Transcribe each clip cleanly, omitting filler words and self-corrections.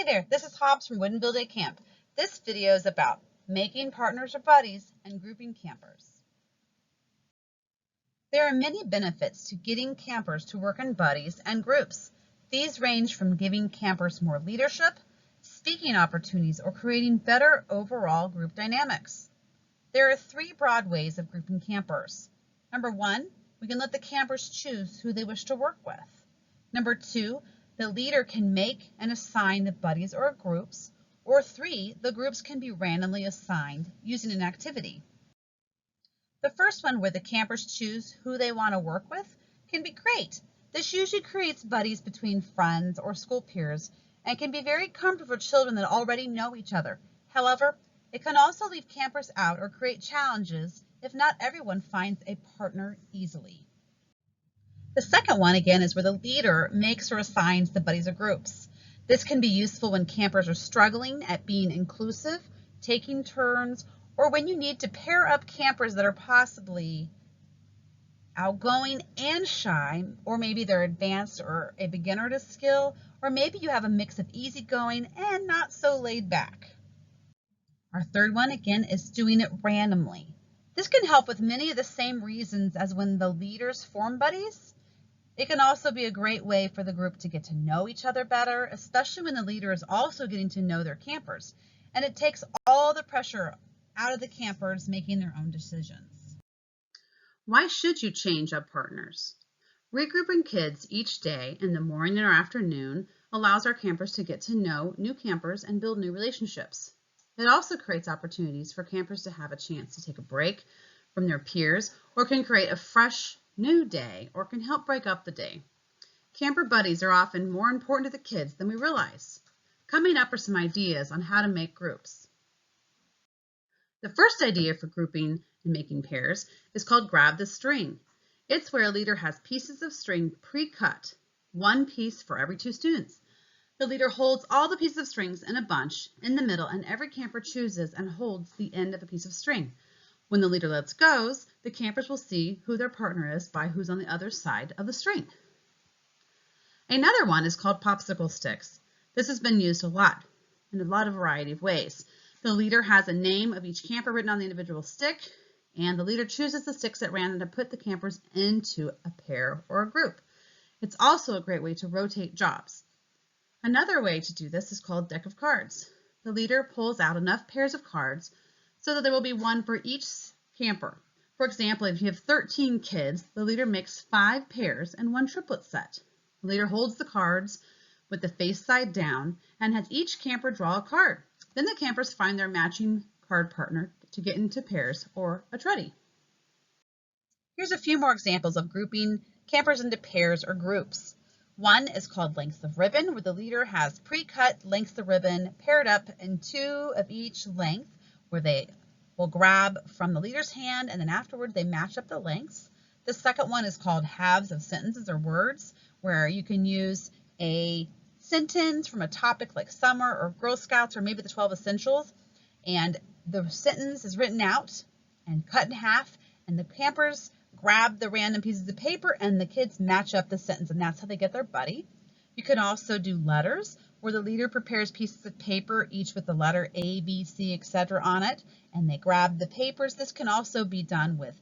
Hey there, this is Hobbs from Woodinville Day Camp. This video is about making partners or buddies and grouping campers. There are many benefits to getting campers to work in buddies and groups. These range from giving campers more leadership, speaking opportunities, or creating better overall group dynamics. There are three broad ways of grouping campers. Number one, we can let the campers choose who they wish to work with. Number two, the leader can make and assign the buddies or groups, or three, the groups can be randomly assigned using an activity. The first one, where the campers choose who they want to work with, can be great. This usually creates buddies between friends or school peers and can be very comfortable for children that already know each other. However, it can also leave campers out or create challenges if not everyone finds a partner easily. The second one, again, is where the leader makes or assigns the buddies or groups. This can be useful when campers are struggling at being inclusive, taking turns, or when you need to pair up campers that are possibly outgoing and shy, or maybe they're advanced or a beginner to skill, or maybe you have a mix of easygoing and not so laid back. Our third one, again, is doing it randomly. This can help with many of the same reasons as when the leaders form buddies. It can also be a great way for the group to get to know each other better, especially when the leader is also getting to know their campers. And it takes all the pressure out of the campers making their own decisions. Why should you change up partners? Regrouping kids each day in the morning or afternoon allows our campers to get to know new campers and build new relationships. It also creates opportunities for campers to have a chance to take a break from their peers, or can create a fresh new day, or can help break up the day. Camper buddies are often more important to the kids than we realize. Coming up are some ideas on how to make groups. The first idea for grouping and making pairs is called grab the string. It's where a leader has pieces of string pre-cut, one piece for every two students. The leader holds all the pieces of strings in a bunch in the middle, and every camper chooses and holds the end of a piece of string. When the leader lets go, the campers will see who their partner is by who's on the other side of the string. Another one is called popsicle sticks. This has been used a lot in a lot of variety of ways. The leader has a name of each camper written on the individual stick, and the leader chooses the sticks at random to put the campers into a pair or a group. It's also a great way to rotate jobs. Another way to do this is called deck of cards. The leader pulls out enough pairs of cards so that there will be one for each camper. For example, if you have 13 kids, the leader makes 5 pairs and 1 triplet set. The leader holds the cards with the face side down and has each camper draw a card. Then the campers find their matching card partner to get into pairs or a treddy. Here's a few more examples of grouping campers into pairs or groups. One is called lengths of ribbon, where the leader has pre-cut lengths of ribbon paired up in 2 of each length, where they will grab from the leader's hand and then afterward they match up the lengths. The second one is called halves of sentences or words, where you can use a sentence from a topic like summer or Girl Scouts or maybe the 12 Essentials, and the sentence is written out and cut in half, and the campers grab the random pieces of paper and the kids match up the sentence, and that's how they get their buddy. You can also do letters, where the leader prepares pieces of paper, each with the letter A, B, C, etc. on it, and they grab the papers. This can also be done with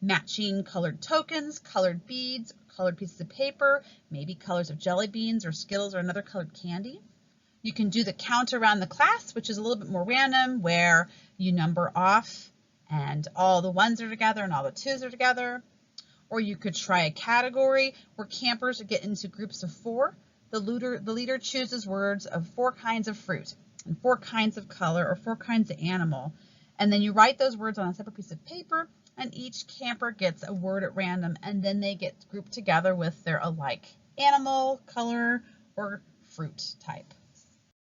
matching colored tokens, colored beads, colored pieces of paper, maybe colors of jelly beans or Skittles or another colored candy. You can do the count around the class, which is a little bit more random, where you number off and all the ones are together and all the twos are together. Or you could try a category where campers get into groups of 4. The leader chooses words of 4 kinds of fruit and 4 kinds of color or 4 kinds of animal. And then you write those words on a separate piece of paper, and each camper gets a word at random, and then they get grouped together with their alike animal, color, or fruit type.